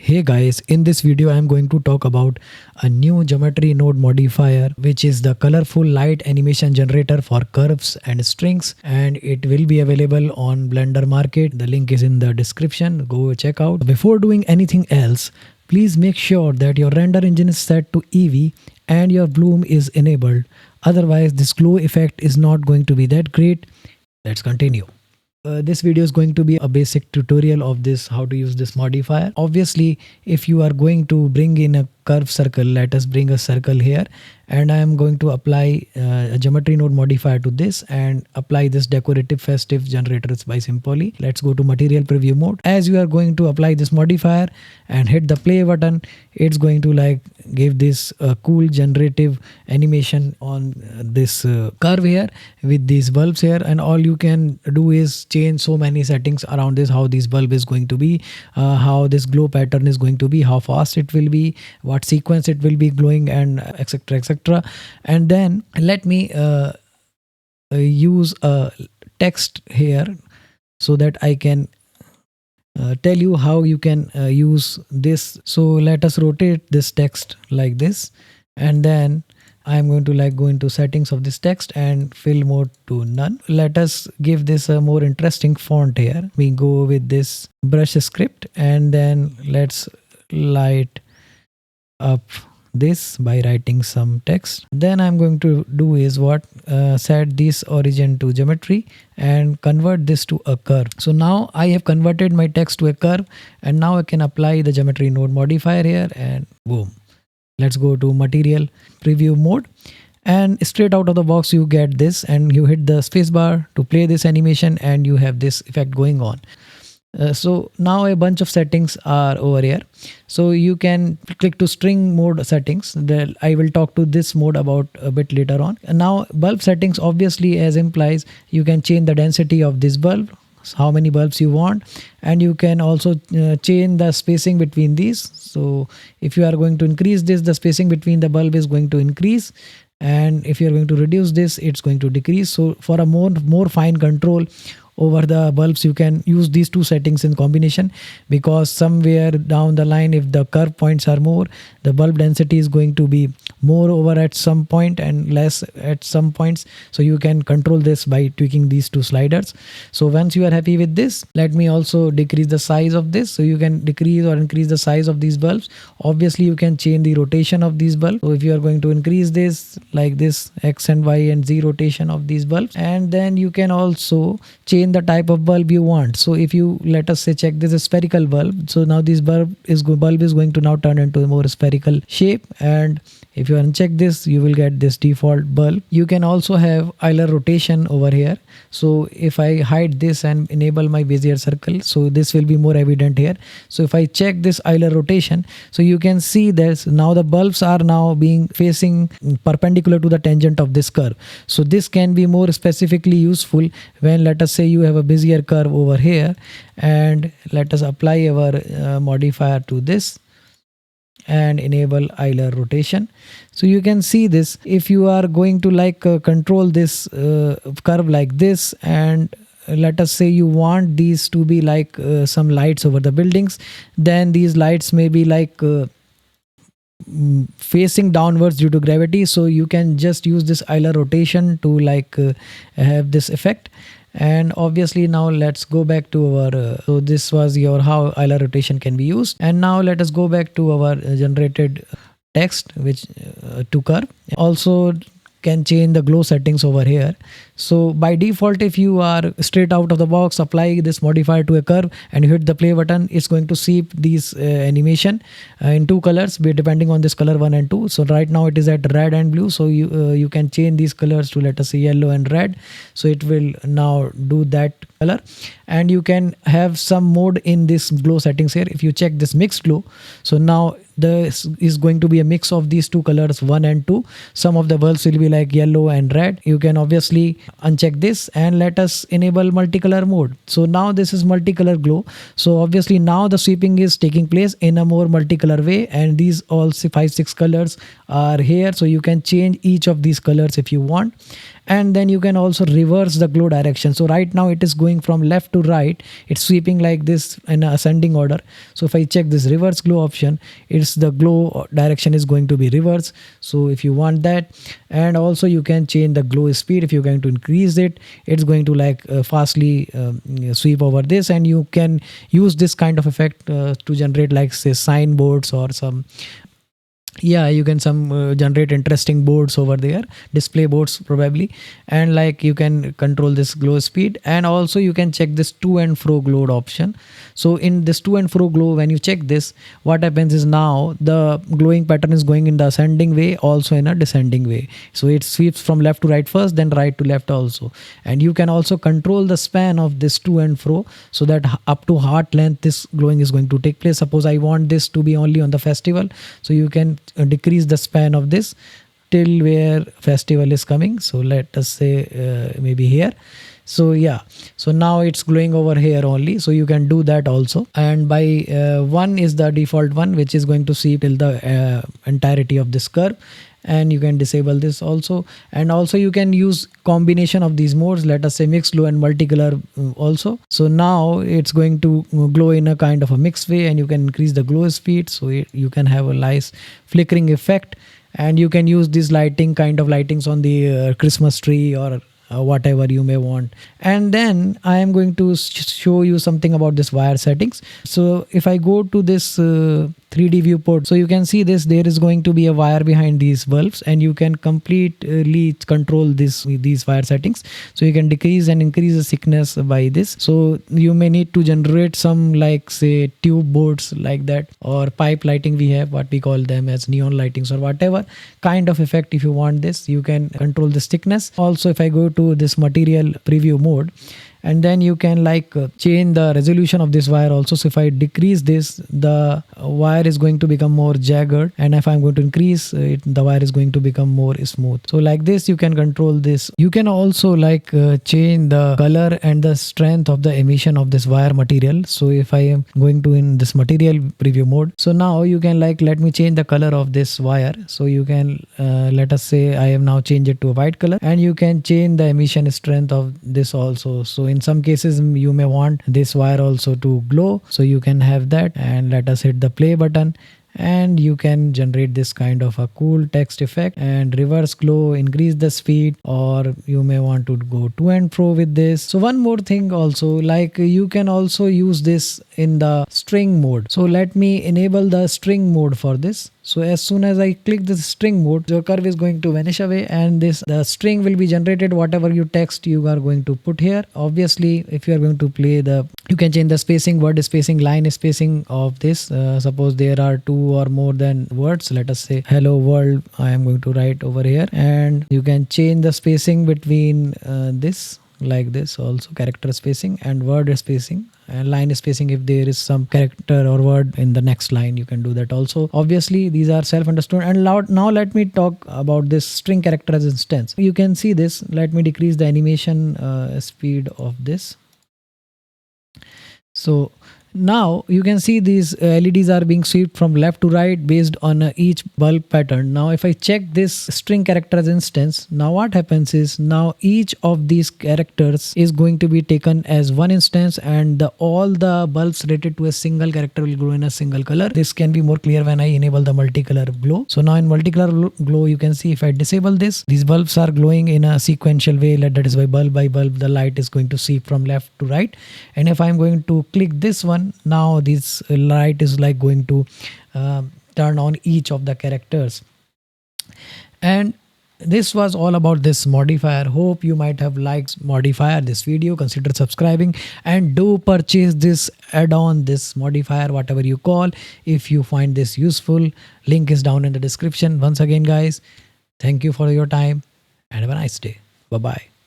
Hey guys, in this video I am going to talk about a new geometry node modifier which is the Colourful Light Animation Generator for curves and strings, and it will be available on Blender Market. The link is in the description. Go check out. Before doing anything else, please make sure that your render engine is set to Eevee and your bloom is enabled. Otherwise this glow effect is not going to be that great. Let's continue. This video is going to be a basic tutorial of this, how to use this modifier. Obviously, if you are going to bring in a curve circle, let us bring a circle here, and I am going to apply a geometry node modifier to this and apply this decorative festive generators by simply. Let's go to material preview mode. As you are going to apply this modifier and hit the play button, it's going to give this cool generative animation on this curve here with these bulbs here, and all you can do is change so many settings around this, how this bulb is going to be, how this glow pattern is going to be, how fast it will be, what sequence it will be glowing, and etc etc. And then let me use a text here so that I can tell you how you can use this. So let us rotate this text like this, and then I'm going to go into settings of this text and fill mode to none. Let us give this a more interesting font here. We go with this brush script, and then let's light up this by writing some text. Then I'm going to do is set this origin to geometry and convert this to a curve. So now I have converted my text to a curve, and now I can apply the geometry node modifier here, and boom. Let's go to material preview mode, and straight out of the box you get this, and you hit the spacebar to play this animation and you have this effect going on. So now a bunch of settings are over here. So you can click to string mode settings. I will talk to this mode about a bit later on. And now bulb settings, obviously, as implies, you can change the density of this bulb, how many bulbs you want, and you can also change the spacing between these. So if you are going to increase this, the spacing between the bulb is going to increase, and if you are going to reduce this, it's going to decrease. So for a more fine control over the bulbs, you can use these two settings in combination, because somewhere down the line, if the curve points are more, the bulb density is going to be more over at some point and less at some points. So you can control this by tweaking these two sliders. So once you are happy with this, let me also decrease the size of this. So you can decrease or increase the size of these bulbs. Obviously you can change the rotation of these bulbs. So if you are going to increase this like this, X and Y and Z rotation of these bulbs, and then you can also change the type of bulb you want. So if you, let us say, check this is spherical bulb, so now this bulb is going to now turn into a more spherical shape, and if you uncheck this, you will get this default bulb. You can also have Euler rotation over here. So if I hide this and enable my Bezier circle, so this will be more evident here. So if I check this Euler rotation, so you can see that now the bulbs are now being facing perpendicular to the tangent of this curve. So this can be more specifically useful when, let us say, you have a Bezier curve over here, and let us apply our modifier to this and enable Euler rotation. So you can see this. If you are going to control this curve like this, and let us say you want these to be some lights over the buildings, then these lights may be facing downwards due to gravity. So you can just use this Euler rotation to have this effect. And obviously now let's go back to our so this was how Euler rotation can be used. And now let us go back to our generated text, which to curve. Also can change the glow settings over here. So by default, if you are straight out of the box, apply this modifier to a curve and you hit the play button, it's going to see these animation in two colors, depending on this color 1 and 2. So right now it is at red and blue. So you can change these colors to, let us say, yellow and red. So it will now do that color. And you can have some mode in this glow settings here. If you check this mixed glow, so now this is going to be a mix of these two colors 1 and 2. Some of the bulbs will be like yellow and red. You can obviously uncheck this, and let us enable multicolor mode. So now this is multicolor glow. So obviously now the sweeping is taking place in a more multicolor way, and these all 5-6 colors are here. So you can change each of these colors if you want. And then you can also reverse the glow direction. So right now it is going from left to right, it's sweeping like this in ascending order. So if I check this reverse glow option, it's the glow direction is going to be reverse. So if you want that, and also you can change the glow speed. If you're going to increase it, it's going to like fastly sweep over this, and you can use this kind of effect to generate like say signboards or some, yeah, you can some generate interesting boards over there, display boards probably. And like you can control this glow speed, and also you can check this to and fro glow option. So in this to and fro glow, when you check this, what happens is now the glowing pattern is going in the ascending way, also in a descending way. So it sweeps from left to right first, then right to left also. And you can also control the span of this to and fro, so that up to heart length this glowing is going to take place. Suppose I want this to be only on the festival, so you can decrease the span of this till where festival is coming. So let us say maybe here. So yeah, so now it's glowing over here only, so you can do that also. And by one is the default one, which is going to see till the entirety of this curve. And you can disable this also. And also you can use combination of these modes, let us say mixed glow and multicolor also. So now it's going to glow in a kind of a mixed way, and you can increase the glow speed, so you can have a nice flickering effect. And you can use this lighting kind of lightings on the Christmas tree or whatever you may want. And then I am going to show you something about this wire settings. So if I go to this 3D viewport, so you can see this, there is going to be a wire behind these bulbs, and you can completely control these wire settings. So you can decrease and increase the thickness by this. So you may need to generate some like say tube boards like that, or pipe lighting, we have what we call them as neon lightings, or whatever kind of effect. If you want this, you can control this thickness. Also if I go to this material preview mode, and then you can like change the resolution of this wire also. So if I decrease this, the wire is going to become more jagged, and if I'm going to increase it, the wire is going to become more smooth. So like this you can control this. You can also like change the color and the strength of the emission of this wire material. So if I am going to in this material preview mode, so now you can like let me change the color of this wire. So you can let us say I have now changed it to a white color, and you can change the emission strength of this also. So in some cases you may want this wire also to glow, so you can have that. And let us hit the play button, and you can generate this kind of a cool text effect and reverse glow, increase the speed, or you may want to go to and fro with this. So one more thing also, like you can also use this in the string mode. So let me enable the string mode for this. So as soon as I click this string mode, your curve is going to vanish away, and the string will be generated whatever you text you are going to put here. Obviously if you are going to play you can change the spacing, word spacing, line spacing of this. Suppose there are two or more than words, let us say hello world, I am going to write over here, and you can change the spacing between this like this, also character spacing and word spacing, and line spacing if there is some character or word in the next line, you can do that also. Obviously these are self-understood. And now let me talk about this string character as instance. You can see this, let me decrease the animation speed of this. So now you can see these LEDs are being swept from left to right based on each bulb pattern. Now if I check this string character as instance, now what happens is now each of these characters is going to be taken as one instance, and all the bulbs related to a single character will glow in a single color. This can be more clear when I enable the multicolor glow. So now in multicolor glow you can see if I disable this, these bulbs are glowing in a sequential way, that is by bulb the light is going to sweep from left to right. And if I'm going to click this one, now this light is like going to turn on each of the characters. And this was all about this modifier. Hope you might have liked modifier, this video. Consider subscribing and do purchase this add-on, this modifier, whatever you call, if you find this useful. Link is down in the description. Once again guys, thank you for your time and have a nice day. Bye bye.